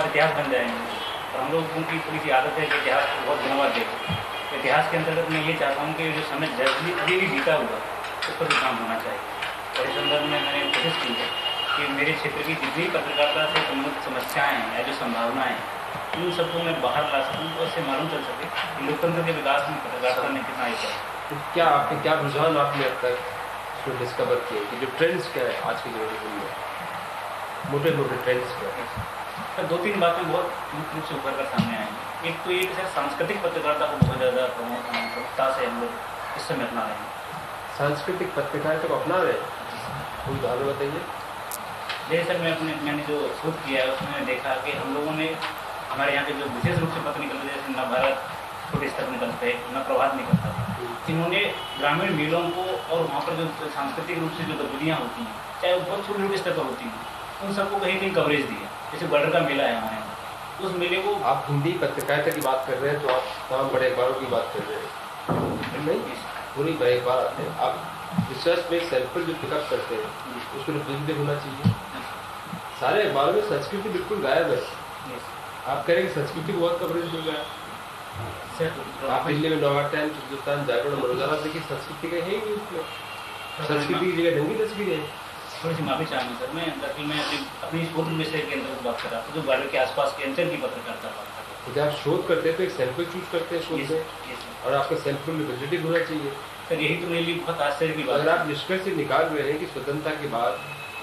बाद इतिहास बन जाएंगे। और हम लोगों की थोड़ी सी आदत है कि इतिहास को बहुत दिनों बाद देखें। इतिहास के अंतर्गत मैं ये चाहता हूँ कि जो समय अभी भी बीता हुआ उस पर भी काम होना चाहिए। और इस संदर्भ में मैंने कोशिश की है कि मेरे क्षेत्र की जितनी पत्रकारिता से संबंधित समस्याएँ हैं या जो संभावनाएँ हैं उन सबको मैं बाहर ला सकूँ और इससे मालूम चल सके कि लोकतंत्र के विकास में पत्रकारिता ने कितना हिस्सा है। तो क्या आपके क्या रुझान आपने अब तक उसमें डिस्कवर किए कि जो ट्रेंड्स क्या है आज की जनरेशन में, मोटे मोटे ट्रेंड्स क्या है? सर 2-3 बातें बहुत मुख्य रूप से उभर कर सामने आएंगी। एक तो ये कि सर सांस्कृतिक पत्रकारिता को बहुत ज़्यादा प्रमुखता से हम लोग इस समय अपना रहे हैं। सांस्कृतिक पत्रकारिता को अपना रहे हैं, कोई उदाहरण बताइए। जैसे सर मैंने जो शोध किया है उसमें देखा कि हम लोगों ने हमारे यहाँ के जो विशेष रूप से पत्र निकलते जैसे न भारत छोटे स्तर निकलते न प्रभात निकलता था, इन्होंने ग्रामीण मेलों को और वहाँ पर जो सांस्कृतिक रूप से जो गतिविधियाँ होती हैं चाहे वो बहुत छोटे छोटे स्तर पर होती हैं उन सबको कहीं कहीं कवरेज दिया। जैसे बॉर्डर का मेला है हमारे यहाँ, उस मेले को आप हिंदी पत्रकारिता की बात कर रहे हैं तो आप तमाम बड़े अखबारों की बात कर रहे हैं, नहीं पूरी बड़े अखबार आते हैं। आप रिसर्च में सैंपल जो पिकअप करते हैं उसको रिप्रेजेंटेटिव होना चाहिए। सारे अखबारों में संस्कृति बिल्कुल गायब है। आप कह रहे हैं कि संस्कृति को बहुत कवरेज मिल रहा है। आप दिल्ली में नवा टाइम्स, हिंदुस्तान जागरण, मनोरंजन देखिए संस्कृति का है ही उसमें, संस्कृति की जगह ढंगी तस्वीरें हैं। थोड़ी सी माफी चाहूँगा सर, मैं दरअसल मैं अपनी शोध विषय के अंदर बात कर रहा था जो बॉर्डर के आसपास के अंचल की पत्रकारिता बात कर रहा था। जब आप शोध करते हैं तो एक सैंपल चूज करते हैं शोध में, और आपका सैंपल रिप्रेजेंटेटिव होना चाहिए। सर यही तो मेरे लिए बहुत आश्चर्य की बात है। अगर आप निष्कर्ष से निकाल रहे हैं कि स्वतंत्रता के बाद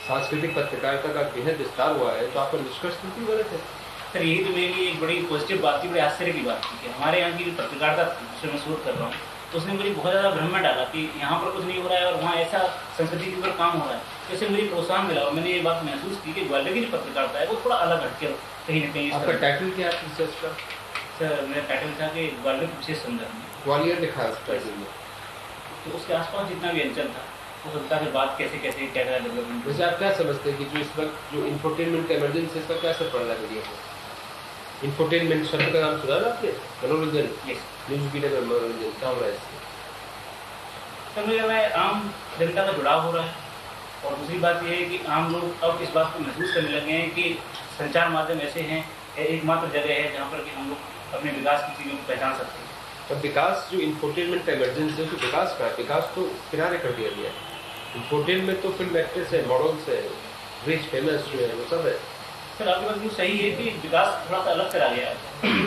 सांस्कृतिक पत्रकारिता का बेहद विस्तार हुआ है तो आपका निष्कर्ष बिल्कुल गलत है। सर यही तो मेरे लिए एक बड़ी पॉजिटिव बात थी, बड़ी आश्चर्य की बात थी कि हमारे यहाँ की जो पत्रकारिता थी जिसमें मैं शोध कर रहा हूँ तो उसने मुझे बहुत ज़्यादा भ्रम में डाला कि यहाँ पर कुछ नहीं हो रहा है और वहाँ ऐसा संस्कृति के ऊपर काम हो रहा है। जैसे मुझे प्रोत्साहन मिला और मैंने ये बात महसूस की कि ग्वालियर की जो पत्रकारिता है वो थोड़ा अलग हटके कहीं ना कहीं। आपका टाइटल क्या है रिसर्च का? सर मेरा टाइटल था कि ग्वालियर के विशेष संदर्भ में। ग्वालियर लिखा है उस टाइटल में, तो उसके आसपास जितना भी अंचल था वो सबका फिर बात कैसे कैसे क्या क्या डेवलपमेंट। वैसे आप क्या समझते हैं कि जो इस वक्त जो इंफोटेनमेंट का इमरजेंसी है इसका क्या असर पड़ रहा है मीडिया को? इंफोटेनमेंट शब्द का नाम सुना ना आपने? मनोरंजन, न्यूज मीडिया में मनोरंजन क्या हो रहा है इससे? सर मुझे लग रहा है आम जनता का जुड़ाव हो रहा है और दूसरी बात यह है कि आम लोग अब इस बात को महसूस करने लगे हैं कि संचार माध्यम ऐसे हैं एकमात्र जगह है जहाँ पर कि हम लोग अपने विकास की चीज़ों को पहचान सकते हैं। तो विकास जो इंफोटेनमेंट का इमरजेंसी है तो विकास का है, विकास तो किनारे कर दिया गया है। इंफोटेनमेंट तो फिल्म एक्ट्रेस है, मॉडल्स है, रिच फेमस जो है वो सब है। सर आपकी बात बिल्कुल सही है कि विकास थोड़ा सा अलग चला गया है।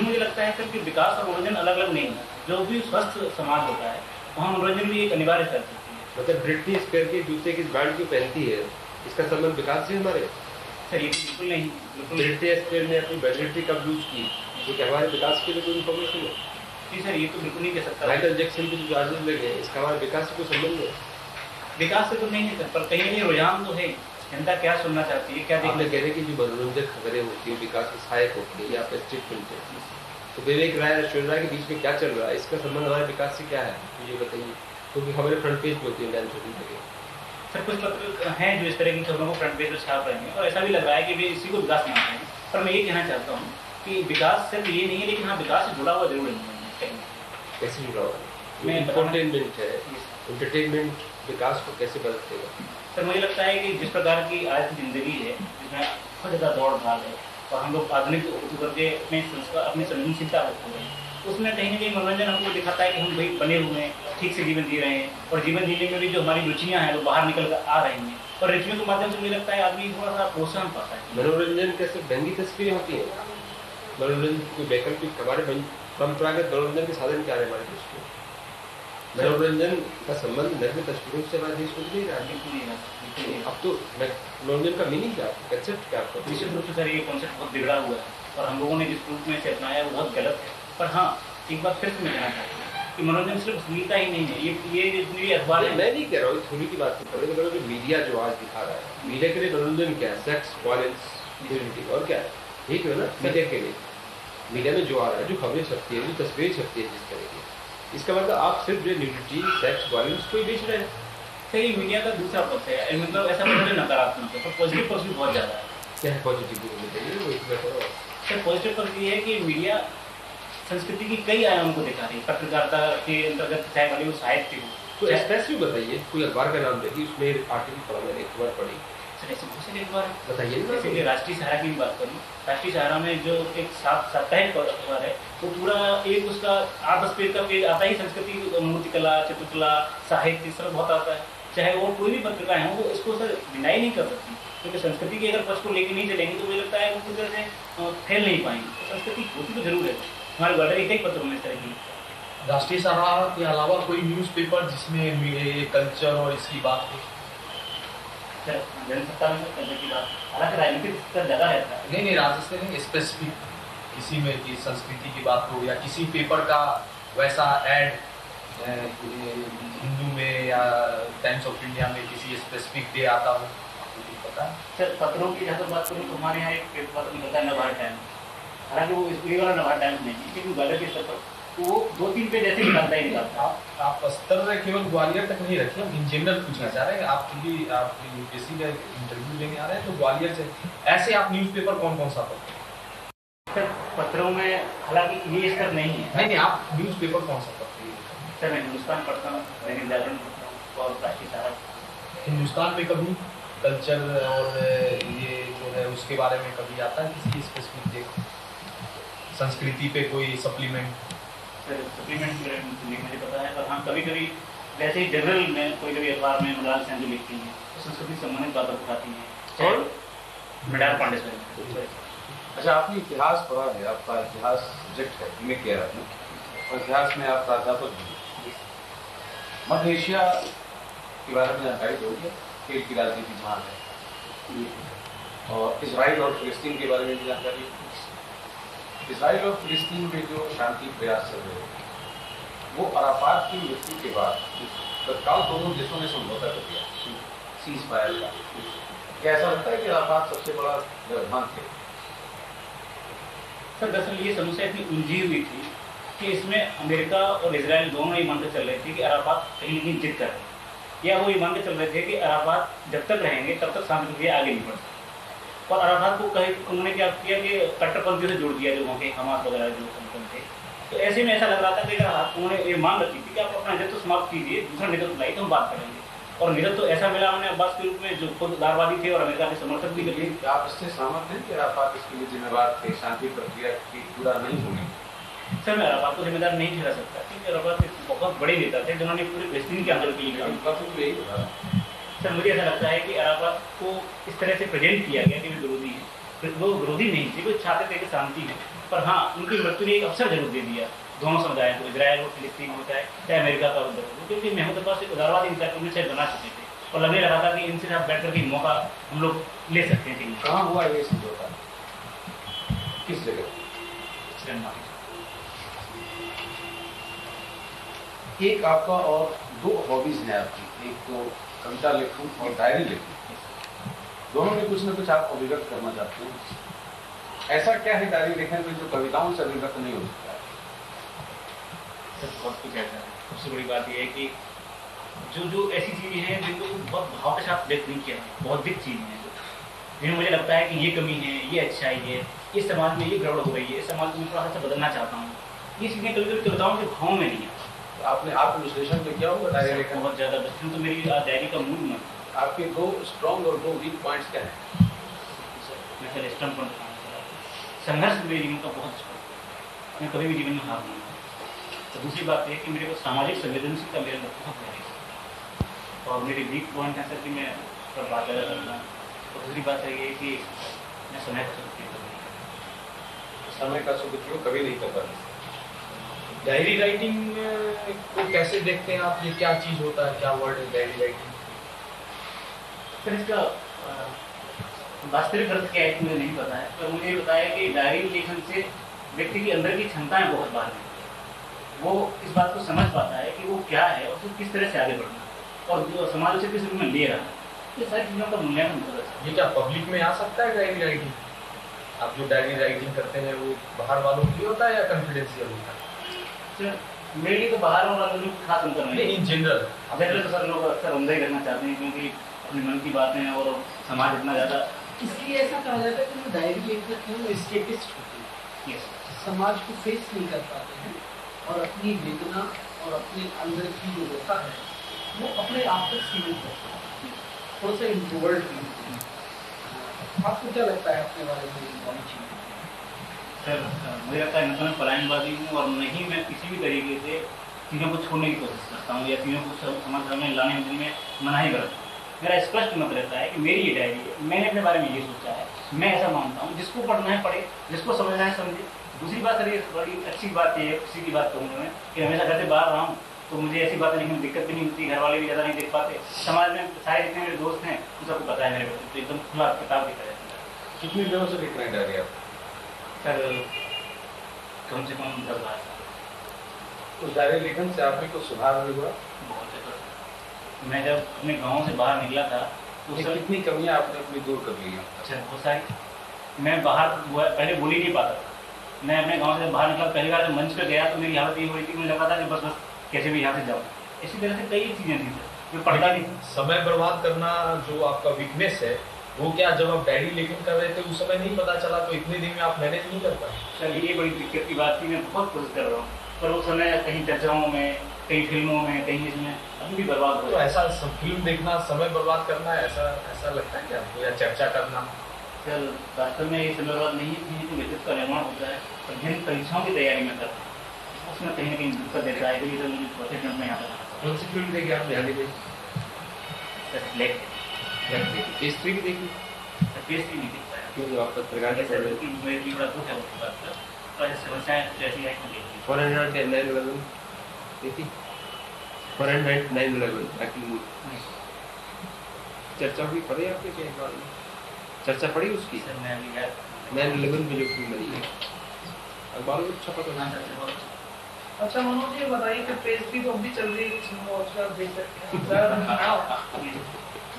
मुझे लगता है सर कि विकास और मनोरंजन अलग अलग नहीं है। जो भी स्वस्थ समाज होता है वहाँ मनोरंजन भी एक अनिवार्य कर सकती है। मतलब ब्रिटनी स्पीयर्स के जूते किस ब्रांड की पहनती है इसका संबंध विकास से हमारे? सर ये बिल्कुल नहीं, ब्रिटनी स्पीयर्स ने अपनी बैटरी कब यूज की जो कि हमारे विकास के लिए कोई इन्फॉर्मेशन है? जी सर ये तो बिल्कुल नहीं कह सकता। माइकल जैक्सन के जो चार्जेस लगे इसका हमारे विकास से कोई संबंध है? विकास से तो नहीं है सर, पर कहीं नहीं रुझान तो है। जनता क्या सुनना चाहती है, क्या देखना कह रहे हैं कि जो मनोरंजक खबरें होती है विकास में सहायक होती है या आपका स्टेटमेंट है, तो विवेक राय और ऐश्वर्या राय के बीच में क्या चल रहा है, इसका संबंध हमारे विकास से क्या है मुझे बताइए। क्योंकि खबरें फ्रंट पेज पे होती है दैनिक जगह। सर कुछ पत्र हैं जो इस तरह की खबरों को फ्रंट पेज पर छाप रहे हैं और ऐसा भी लग रहा है कि वे इसी को विकास मानते हैं। पर मैं ये कहना चाहता हूँ कि विकास सिर्फ ये नहीं है, लेकिन हाँ विकास से जुड़ा हुआ जरूर नहीं है। कैसे जुड़ा हुआ है? इंफोटेनमेंट है, एंटरटेनमेंट विकास को कैसे बदल देगा? सर मुझे लगता है कि जिस प्रकार की आज की जिंदगी है जिसमें बहुत ज़्यादा दौड़ भाग है और हम लोग आधुनिक होकर के अपने संस्कार अपनी संवेदनशीलता रखते हैं, उसमें कहीं ना कहीं मनोरंजन हमको दिखाता है कि हम भाई बने हुए हैं, ठीक से जीवन जी रहे हैं और जीवन जीने में भी जो हमारी रुचियाँ हैं वो बाहर निकल कर आ रही हैं और रुचियों के माध्यम से मुझे लगता है आदमी थोड़ा सा प्रोत्साहन पाता है। मनोरंजन कैसे ढंगी तस्वीरें होती हैं? मनोरंजन कोई वैकल्पिक हमारे परंपरागत मनोरंजन के साधन क्या है हमारे देश में? मनोरंजन का संबंध नग्न तस्वीरों से हमारे देश में नहीं रहा है। अब तो मनोरंजन का मीनिंग क्या है, कंसेप्ट क्या है? निश्चित रूप से सर ये कॉन्सेप्ट बहुत बिगड़ा हुआ है और हम लोगों ने जिस रूप में इसे अपनाया वो बहुत गलत है। पर हाँ एक बात फिर से मैं कहना चाहता हूँ कि मनोरंजन सिर्फ अश्लीलता ही नहीं है। ये जितनी भी अखबार है, मैं नहीं कह रहा हूँ थोड़ी की बात नहीं कर रहा, मीडिया जो आज दिखा रहा है, मीडिया के लिए मनोरंजन क्या है? सेक्स, वायलेंस, न्यूडिटी और क्या है? ठीक है ना? मीडिया के लिए मीडिया में जो आ रहा है, जो खबरें छपती है, जो तस्वीरें छपती है जिस तरह की, इसका मतलब आप सिर्फ जो न्यूडिटी, सेक्स, वायलेंस को ही बेच रहे हैं। सही मीडिया का दूसरा पक्ष है, मतलब ऐसा मतलब नकारात्मक है, पर पॉजिटिव पक्ष भी बहुत ज़्यादा है। क्या है पॉजिटिव? सर पॉजिटिव पक्ष ये है कि मीडिया संस्कृति की कई आयाम को दिखा रही है। पत्रकारिता के अंतर्गत चाहे भले वो साहित्य हो, तो स्पेसिफिक बताइए, कोई अखबार का नाम देखिए, उसमें आर्टिकल पढ़ा मैंने, एक खबर पढ़ी सर ऐसे बहुत से एक बार बताइए ना। जैसे कि राष्ट्रीय सहारा की भी बात करूँ, राष्ट्रीय सहारा में जो एक साप्ताहिक अखबार है, वो पूरा एक उसका 8-10 पेज का पेज आता ही संस्कृति, मूर्तिकला, चित्रकला, साहित्य, सब बहुत आता है। चाहे वो कोई भी पत्रिका है वो इसको सर डिनाई नहीं कर सकती, क्योंकि संस्कृति के अगर पक्ष को लेकर नहीं चलेंगे तो मुझे लगता है वो पूरी तरह से फैल नहीं पाएंगे। तो संस्कृति होती तो जरूर है, हमारे वर्ल्ड कई पत्रों में इस तरह की। राष्ट्रीय सहारा के अलावा कोई न्यूज़पेपर जिसमें कल्चर और इसकी बात हो? जनसत्ता में करने की बात, हालांकि राजनीतिक स्तर ज़्यादा रहता है। नहीं, राजस्थान में स्पेसिफिक किसी में की संस्कृति की बात हो, या किसी पेपर का वैसा ऐड हिंदू में या टाइम्स ऑफ इंडिया में किसी स्पेसिफिक डे आता हो, आपको कुछ पता है? सर पत्रों की जहाँ तक बात करूँ तो हमारे यहाँ एक पत्र निकलता है नवार टाइम्स, हालांकि वो ये वाला नवार टाइम्स नहीं है, लेकिन गलत के स्तर पर वो 2-3 पेज ऐसे निकालता ही निकालता है। आप स्तर केवल ग्वालियर तक नहीं रखें, इन जनरल पूछना चाह रहे हैं आप, क्योंकि आप यूपीएससी का इंटरव्यू लेने आ रहे हैं तो ग्वालियर से ऐसे आप न्यूज़पेपर कौन कौन सा पढ़ते हैं? सर पत्रों में हालांकि ये स्तर नहीं है। नहीं, आप न्यूज़पेपर कौन सा पढ़ते हैं? सर मैं हिंदुस्तान पढ़ता हूँ, दैनिक जागरण पढ़ता हूँ और राष्ट्रीय सहारा। हिंदुस्तान में कभी कल्चर और ये जो है उसके बारे में कभी आता है किसी स्पेसिफिक संस्कृति पे कोई सप्लीमेंट? सर सप्लीमेंट मुझे पता है, पर हाँ कभी कभी वैसे ही जनरल में कोई कभी अखबार में मृणाल सेन जो लिखती हैं तो संस्कृति संबंधित बातें उठाती हैं, और मृणाल पांडे सर। अच्छा, आपने इतिहास पढ़ा है, आपका इतिहास सब्जेक्ट है, एमए किया है आपने, और इतिहास में आप प्राध्यापक भी। मध्य एशिया के बारे में जानकारी दोगे? खेल की राजनीति जहाँ है, और इजराइल और फिलिस्तीन के बारे में भी जानकारी। इजराइल और फिलिस्तीन में जो शांति प्रयास चल रहे हैं, वो अराफात की मृत्यु के बाद तत्काल दोनों देशों ने समझौता कर दिया सीज फायर का। क्या ऐसा लगता है कि अराफात सबसे बड़ा व्यवधान थे? सर दरअसल ये समस्या इतनी उलझी हुई थी कि इसमें अमेरिका और इजराइल दोनों ये मान के चल रहे थे कि अराफात कहीं न कहीं जिद कर रहे हैं, या वो ये मान के चल रहे थे कि अराफात जब तक रहेंगे तब तक शांति प्रक्रिया आगे नहीं बढ़ सकती। और अराफात को उन्होंने क्या किया कि कट्टरपंथियों से जोड़ दिया, जो वहाँ के हमास वगैरह जो संगठन थे। तो ऐसे में ऐसा लग रहा था कि अगर उन्होंने ये मांग रखी थी कि आप अपना नेतृत्व समाप्त कीजिए, दूसरा नेतृत्व लाइए तो हम बात करेंगे, और नेतृत्व तो ऐसा मिला उन्हें अब्बास के रूप में जो खुद उदारवादी थे और अमेरिका के समर्थक भी थे। आप इससे सहमत हैं कि अराफात इसके लिए जिम्मेवार थे, शांति प्रक्रिया की पूरा नहीं होने? सर मैं अराफात को जिम्मेदार नहीं ठहरा सकता, क्योंकि अराफात बहुत बड़े नेता थे जिन्होंने पूरे फिलिस्तीन के आंदोलन के लिए। सर मुझे ऐसा लगता है कि अराफात को इस तरह से प्रेजेंट किया गया कि वे विरोधी हैं, वो विरोधी नहीं थे, वो चाहते थे कि शांति है, पर हाँ उनकी मृत्यु ने एक अवसर जरूर दे दिया दोनों समुदाय को, इजराइल और फिलिस्तीन होता है चाहे अमेरिका का उधर, क्योंकि महमूद अब्बास एक उदारवादी इंसाफ से बना चुके थे और लगने लगा था कि इनसे साथ बैठ करके मौका हम लोग ले सकते हैं। कहाँ हुआ ये समझौता, किस जगह? एक आपका और दो हॉबीज हैं आपकी, एक तो कविता लिखूं और डायरी लिखूं, दोनों में कुछ न कुछ आप अभिव्यक्त करना चाहते हैं। ऐसा क्या है डायरी लिखने में जो कविताओं से अभिव्यक्त नहीं हो सकता है? बहुत कुछ ऐसा है। सबसे बड़ी बात यह है कि जो ऐसी चीज़ें हैं जिनको बहुत भाव के साथ व्यक्त नहीं किया, बहुत दिख चीज़ें हैं जिन्हें मुझे लगता है कि ये कमी है, ये अच्छाई है, इस समाज में ये गड़बड़ हो रही है, इस समाज को मैं थोड़ा सा बदलना चाहता हूँ, ये चीज़ें कभी कभी कविताओं के भाव में नहीं है। आपने आत्मविश्लेषण में किया होगा डायरी लिखने? बहुत ज़्यादा बचपन तो मेरी डायरी का मूड में। आपके दो स्ट्रॉन्ग और दो वीक पॉइंट्स क्या हैं? मैं सर स्टम्प पर संघर्ष मेरे जीवन का बहुत स्ट्रॉन्ग, मैं कभी भी जीवन में हार नहीं। तो दूसरी बात यह कि मेरे को सामाजिक संवेदनशीलता मेरे अंदर बहुत गहरी है, और मेरी वीक पॉइंट है सर कि मैं सब बात ज़्यादा करता हूँ। और दूसरी बात है ये कि मैं समय का सदुपयोग कभी नहीं कर पाते। डायरी राइटिंग को कैसे देखते हैं आप? ये क्या चीज़ होता है, क्या वर्ड है डायरी राइटिंग? फिर इसका वास्तविक अर्थ क्या है मुझे नहीं पता है, पर मुझे ये पता है कि डायरी लेखन से व्यक्ति के अंदर की क्षमताएं बहुत बाहर हैं। वो इस बात को समझ पाता है कि वो क्या है और किस तरह से आगे बढ़ना है, और जो समाज उसे किस रूप में ले रहा है, ये सारी चीज़ों का मूल्यांकन होता है। ये क्या पब्लिक में आ सकता है डायरी राइटिंग? आप जो डायरी राइटिंग करते हैं वो बाहर वालों के लिए होता है या कॉन्फिडेंशियल होता है? सर मेरे लिए तो बाहर वालों खास अंतर नहीं, इन जनरल तो सर लोग अक्सर अंदर ही करना चाहते हैं, क्योंकि अपने मन की बातें हैं और समाज इतना ज़्यादा। इसलिए ऐसा कहा जाता है कि जो डायरी लेखक हैं वो एस्केपिस्ट होते हैं, समाज को फेस नहीं कर पाते हैं और अपनी वेदना और अपने अंदर की जो व्यथा है वो अपने आप तक सीमित करते हैं, थोड़ा सा इंट्रोवर्ट भी होते हैं। आपको क्या लगता है अपने बारे में दोनों चीज़ें? सर मुझे लगता है न तो मैं पलायनवादी हूँ और न ही मैं किसी भी तरीके से चीज़ों को छोड़ने की कोशिश करता हूँ या चीज़ों को समाज में लाने में मनाही करता हूँ। मेरा स्पष्ट मत रहता है कि मेरी ये डायरी है, मैंने अपने बारे में ये सोचा है, मैं ऐसा मानता हूँ। जिसको पढ़ना है पढ़े, जिसको समझना है समझे। दूसरी बात सर, ये बड़ी अच्छी बात ये है, किसी की बात कहूँगा मैं कि हमेशा घर से बाहर रहा हूँ तो मुझे ऐसी बातें लिखने में दिक्कत भी नहीं होती, घर वाले भी ज़्यादा नहीं देख पाते। समाज में सारे जितने मेरे दोस्त हैं उन सबको पता है मेरे बारे में, तो एकदम खुला किताब दिखा जाता है। कितनी दिनों से लिख रहे हैं डायरी आप? सर कम से कम 10 बार। उस डायरी लेखन से आप में कुछ सुधार भी हुआ? बहुत ज़्यादा। मैं जब अपने गाँव से बाहर निकला था तो सर कितनी कमियां आपने अपनी दूर कर ली हैं? अच्छा बहुत सारी। मैं बाहर पहले बोल ही नहीं पाता था। मैं अपने गांव से बाहर निकला, पहली बार जब मंच पे गया तो मेरी हालत ये हुई थी, मुझे लगा था कि बस कैसे भी यहाँ से जाऊँ। इसी तरह से कई चीज़ें थी जो पढ़ता नहीं। समय बर्बाद करना जो आपका वीकनेस है, वो क्या जब आप डायरी लेखन कर रहे थे उस समय नहीं पता चला, तो इतने दिन में आप मैनेज नहीं कर पाए? सर ये बड़ी दिक्कत की बात थी, मैं बहुत कोशिश कर रहा हूँ पर उस समय कहीं चर्चाओं में, कहीं फिल्मों में, कहीं इसमें अभी भी बर्बाद हो तो रहा है। ऐसा फिल्म देखना समय बर्बाद करना है, ऐसा लगता है क्या आपको, या चर्चा करना? सर वास्तव में ये समय बर्बाद नहीं है, जो व्यक्तित्व का निर्माण होता है और जिन परीक्षाओं की तैयारी में करता हूँ उसमें कहीं ना कहीं दिक्कत देता है। तो मुझे चौथे मिनट में यहाँ पर कौन सी फिल्म देखी आपने हाल ही में? केसरी भी देखी? केसरी नहीं दिख पाया क्यों, आप पत्रकार के सर की मेरी बड़ा दुख है उसकी बात का, और समस्याएं जैसी है कि देखी। फॉरेनहाइट 9/11 देखी? फॉरेनहाइट 9/11 एक्चुअली चर्चा हुई, पढ़ी आपने क्या इस बारे में? चर्चा पड़ी उसकी? सर मैं अभी यार 9/11 में जो फिल्म बनी है अखबारों में छपा तो हाँ सर बहुत अच्छा मनोज ये बताइए कि पेस्ट्री तो अभी चल रही है, कुछ मोचका देख सकते हैं।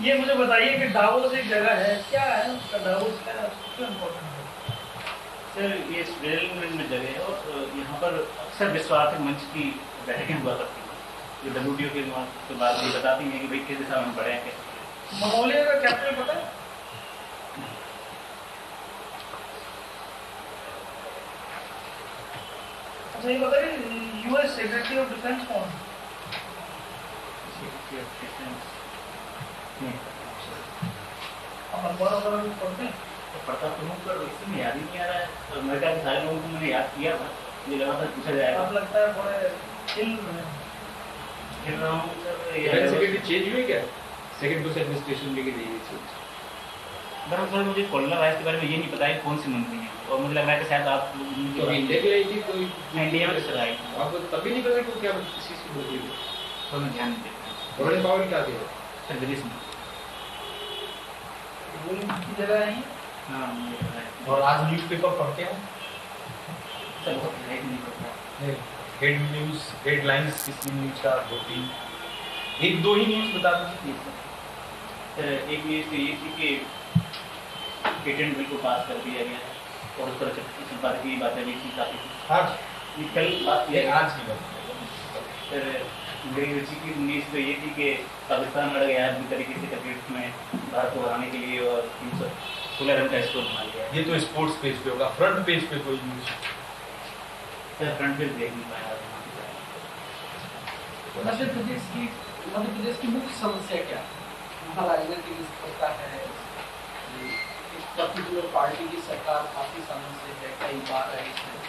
ये मुझे बताइए कि डावोस एक जगह है, क्या है उसका डावोस का क्यों इम्पोर्टेंट है? सर ये स्विट्जरलैंड में जगह है और यहाँ पर अक्सर विश्व आर्थिक मंच की बैठकें हुआ करती हैं जो WTO के बाद ये बताती हैं कि भाई किस दिशा में बढ़े हैं कैसे। मंगोलिया का कैपिटल पता है? अच्छा ये बताइए US सेक्रेटरी ऑफ डिफेंस कौन है? अखबार वगैरह भी पढ़ते हैं? पढ़ता तो हूँ पर इसमें याद ही नहीं आ रहा है। और अमेरिका के सारे लोगों को मैंने याद किया था, मुझे लगा था पूछा जाएगा। आप लगता है थोड़े चिल खेल रहा हूँ सर। सेक्रेटरी चेंज हुई क्या? सेकंड बुश एडमिनिस्ट्रेशन में की नहीं हुई? दरअसल मुझे कोरोना वायरस के बारे में ये नहीं पता है कौन सी मंत्री है, और मुझे लग रहा है कि शायद आप तो इंडिया की आई थी कोई? मैं इंडिया में चला आई थी, आपको तभी नहीं पता कि क्या किस चीज की मंत्री थी? तो मैं ध्यान नहीं देता। बड़े पावर क्या थे? सर विदेश में। की जगह है। हाँ मुझे पता है। और आज न्यूज़पेपर पढ़ते हैं? सर बहुत लाइट नहीं पड़ता। हेड न्यूज़, हेडलाइंस किसी न्यूज़ का 2-3 1-2 ही न्यूज़ बता दीजिए। सर एक न्यूज़ तो ये थी कि पेटेंट बिल को पास कर दिया गया है और उस पर संपादकीय की बातें भी थी काफ़ी। आज ये कल बात ये ये आज की बात सर मेरी रुचि की न्यूज़ तो ये थी कि पाकिस्तान लड़ गया है तरीके से क्रिकेट में भारत को हराने के लिए और 316 रन का स्कोर बना लिया। ये तो स्पोर्ट्स पेज पे होगा, फ्रंट पेज पे कोई न्यूज़? सर फ्रंट पेज देख नहीं पाया। मध्य प्रदेश की मुख्य समस्या क्या है? वहाँ राजनीतिक स्थिरता है, पर्टिकुलर पार्टी की सरकार काफी समय से है, कई बार है इसमें।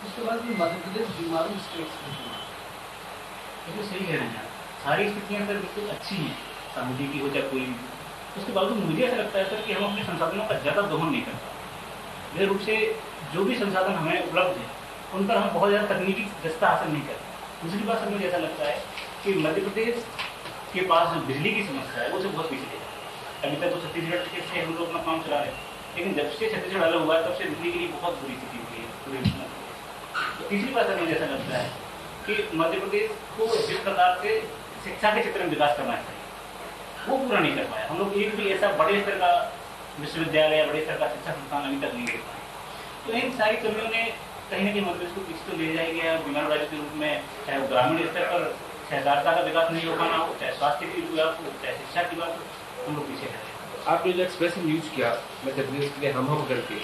उसके बाद भी मध्य प्रदेश बीमारू स्टेट्स में चुना। तो सही कह रहे हैं आप, सारी स्थितियाँ सर बिल्कुल अच्छी हैं, सामूहिक की हो चाहे कोई भी। उसके बावजूद मुझे ऐसा लगता है सर कि हम अपने संसाधनों का ज़्यादा दोहन नहीं कर पाते। मेरे रूप से जो भी संसाधन हमें उपलब्ध हैं उन पर हम बहुत ज़्यादा तकनीकी दस्ता हासिल नहीं करते। दूसरी बात सर मुझे ऐसा लगता है कि मध्य प्रदेश के पास जो बिजली की समस्या है वो से बहुत पीछे है। अभी तक तो छत्तीसगढ़ से हम लोग अपना काम चला रहे हैं, लेकिन जब से छत्तीसगढ़ अलग हुआ है तब से बिजली के लिए बहुत बुरी स्थिति हुई है पूरे। तो तीसरी बात सर मुझे ऐसा लगता है कि मध्य प्रदेश को जिस प्रकार से शिक्षा के क्षेत्र में विकास करना चाहिए वो पूरा नहीं कर पाया। हम लोग एक भी ऐसा बड़े स्तर का विश्वविद्यालय या बड़े स्तर का शिक्षा संस्थान अभी तक नहीं दे पाए। तो इन सारी कमियों ने कहीं ना कहीं मध्य प्रदेश को पीछे तो ले जाएगी या बीमार राज्य के रूप में, चाहे वो ग्रामीण स्तर पर सहकारिता का विकास नहीं हो पाना हो, चाहे स्वास्थ्य की बात हो, चाहे शिक्षा की बात हो, हम लोग पीछे हैं। आपने जो एक्सप्रेशन यूज किया मध्य प्रदेश के लिए हम करके,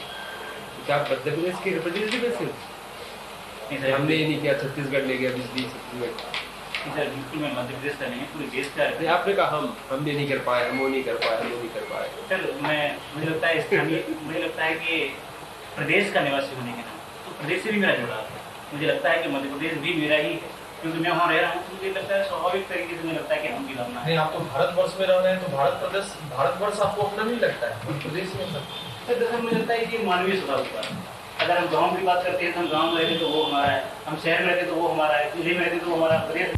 क्या मध्य प्रदेश के रिप्रेजेंटेटिव है सिर्फ? हमने ये नहीं किया छत्तीसगढ़ ले गया बिजली छत्तीसगढ़। सर बिल्कुल मैं मध्य प्रदेश का नहीं पूरे देश का नहीं, आपने कहा हम ये नहीं कर पाए, हम वो नहीं कर पाए, हम वो नहीं कर पाए। सर मुझे लगता है स्थानीय, मुझे लगता है कि प्रदेश का निवासी होने के नाते तो प्रदेश से भी मेरा जुड़ाव है। मुझे लगता है कि मध्य प्रदेश भी मेरा ही है, क्योंकि मैं वहाँ रह रहा हूँ, तो मुझे लगता है स्वाभाविक तरीके से मुझे लगता है कि हम भी करना है। नहीं, आप तो भारतवर्ष में रह रहे हैं, तो भारतवर्ष आपको अपना नहीं लगता है, प्रदेश में सर दरअसल मुझे लगता है कि मानवीय स्वभाव होता है। अगर हम गाँव की बात करते हैं तो हम गाँव में रहते तो वो हमारा है, हम शहर में रहते तो वो हमारा है, दिल्ली में रहते तो वो हमारा प्रदेश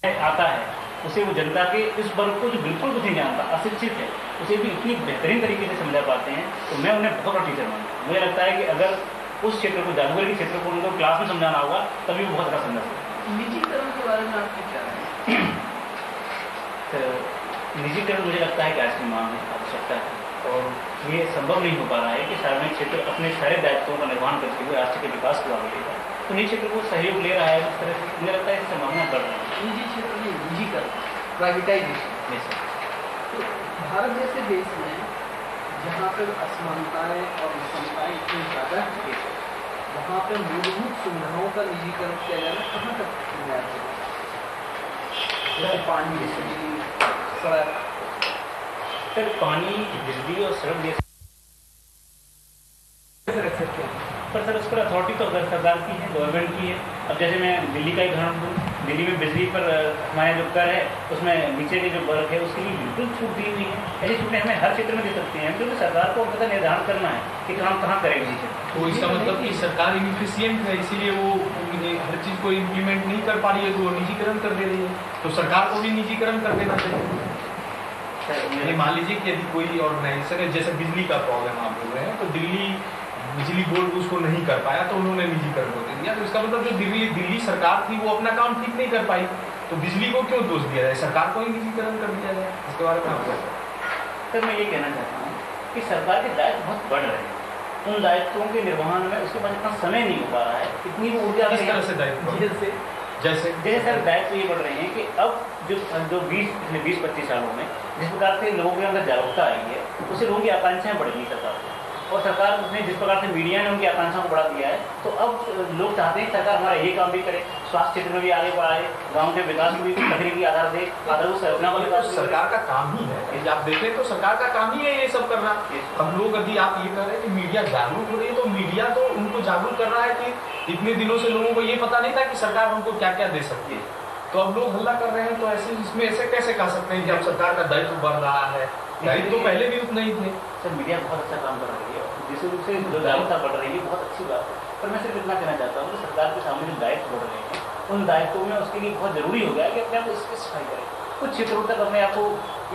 आता है, उसे वो जनता के इस वर्ग को जो बिल्कुल कुछ नहीं जानता, अशिक्षित है, उसे भी इतनी बेहतरीन तरीके से समझा पाते हैं, तो मैं उन्हें बहुत बड़ा टीचर मानता हूँ। मुझे लगता है कि अगर उस क्षेत्र को, जादूगर के क्षेत्र को उनको क्लास में समझाना होगा तभी वो बहुत अच्छा समझा सकता है। निजीकरण के बारे में आपकी क्या राय है? तो निजीकरण मुझे लगता है कि आज की मांग में आवश्यकता है, और ये संभव नहीं हो पा रहा है कि सार्वजनिक क्षेत्र अपने सारे दायित्वों का निर्वहन करते हुए राष्ट्र के विकास को आगे लेगा। तो निजी क्षेत्र को सहयोग ले रहा है इस तरह से, मुझे लगता है इसकी संभावना बढ़ रही है। निजी क्षेत्र में निजीकरण, प्राइवेटाइजेशन। जैसे तो भारत जैसे देश में जहाँ पर असमानताएं और विषमताएं इतनी ज़्यादा है, वहाँ पर मूलभूत सुविधाओं का निजीकरण किया जाना कहाँ तक न्याय है? जैसे पानी, बिजली, सड़क। सर पानी, बिजली और सड़क जैसे रख सकते हैं। पर सर उस पर अथॉरिटी तो सरकार की है, गवर्नमेंट की है। अब जैसे मैं दिल्ली का ही उदाहरण दूँ, दिल्ली में बिजली पर हमारे जो कर है उसमें नीचे के जो वर्ग है उसके लिए बिल्कुल छूट दी हुई है। ऐसी छूटें हमें हर क्षेत्र में दे सकते हैं, क्योंकि सरकार को पता निर्धारण करना है कि काम कहाँ करेगी। तो इसका मतलब कि सरकार इनफिशिएंट है, इसीलिए वो हर चीज़ को इम्प्लीमेंट नहीं कर पा रही है, तो वो निजीकरण कर दे रही है। तो सरकार को भी निजीकरण कर देना चाहिए। मान लीजिए कि यदि कोई ऑर्गेनाइजेशन है, जैसे बिजली का प्रॉब्लम आप बोल रहे हैं, तो दिल्ली बिजली बोर्ड उसको नहीं कर पाया तो उन्होंने निजीकरण को दे दिया। तो इसका मतलब जो दिल्ली सरकार थी वो अपना काम ठीक नहीं कर पाई, तो बिजली को क्यों दोष दिया जाए, सरकार को ही निजीकरण कर दिया जाए। इसके बारे में आप सर मैं ये कहना चाहता हूँ कि सरकार के दायित्व बहुत बढ़ रहे हैं, उन दायित्वों के निर्वहन में उसके पास इतना समय नहीं हो पा रहा है, इतनी वो ऊर्जा किस तरह से दायित्व जैसे सर दायित्व ये बढ़ रहे हैं कि अब जो 20-25 सालों में जिस प्रकार से लोगों के अंदर जागरूकता आई है, उससे लोगों की आकांक्षाएं बढ़ गई सरकार को, और सरकार ने जिस प्रकार से मीडिया ने उनकी आकांक्षाओं को बढ़ा दिया है, तो अब लोग चाहते हैं सरकार हमारा ये काम भी करे, स्वास्थ्य क्षेत्र में भी आगे बढ़ाए, गाँव के विकास में भी तकनीकी आधार से आधारभूत संरचना का विकास। सरकार का काम ही है, यदि आप देखें तो सरकार का काम ही है ये सब करना। हम लोग यदि आप ये कह रहे हैं कि मीडिया जागरूक हो रही है, तो मीडिया तो उनको जागरूक कर रहा है कि इतने दिनों से लोगों को ये पता नहीं था कि सरकार हमको क्या क्या दे सकती है, तो अब लोग हल्ला कर रहे हैं। तो ऐसे इसमें ऐसे कैसे कह सकते हैं कि अब सरकार का दायित्व बढ़ रहा है? दायित्व तो पहले भी उतना ही थे। सर मीडिया बहुत अच्छा काम कर रही है, जिस रूप से जो जागरूकता बढ़ रही है बहुत अच्छी बात है, पर मैं सिर्फ इतना कहना चाहता हूँ कि सरकार के सामने जो दायित्व बढ़ रहे हैं, उन दायित्वों में उसके लिए बहुत जरूरी हो गया कि अपने आप को स्पेसिफाई करें, कुछ क्षेत्रों तक अपने आप को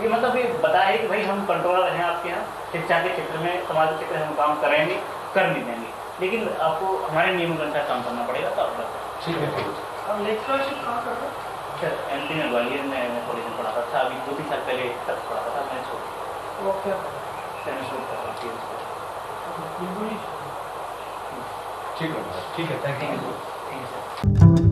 ये मतलब ये बताए कि भाई हम कंट्रोलर हैं आपके यहाँ, शिक्षा के क्षेत्र में, समाज के क्षेत्र में हम काम करेंगे, कर नहीं देंगे, लेकिन आपको हमारे नियमों के अनुसार काम करना पड़ेगा। तो आप बताएं। ठीक है। अब लेक्चरशिप कहाँ करते हैं? सर MP में ग्वालियर में मैं कॉलेज में पढ़ाता था, अभी 2-3 साल पहले तक पढ़ाता था, मैंने छोड़ दिया। वो क्या सर मैं शोध कर रहा हूँ। ठीक है, थैंक यू। ठीक है सर।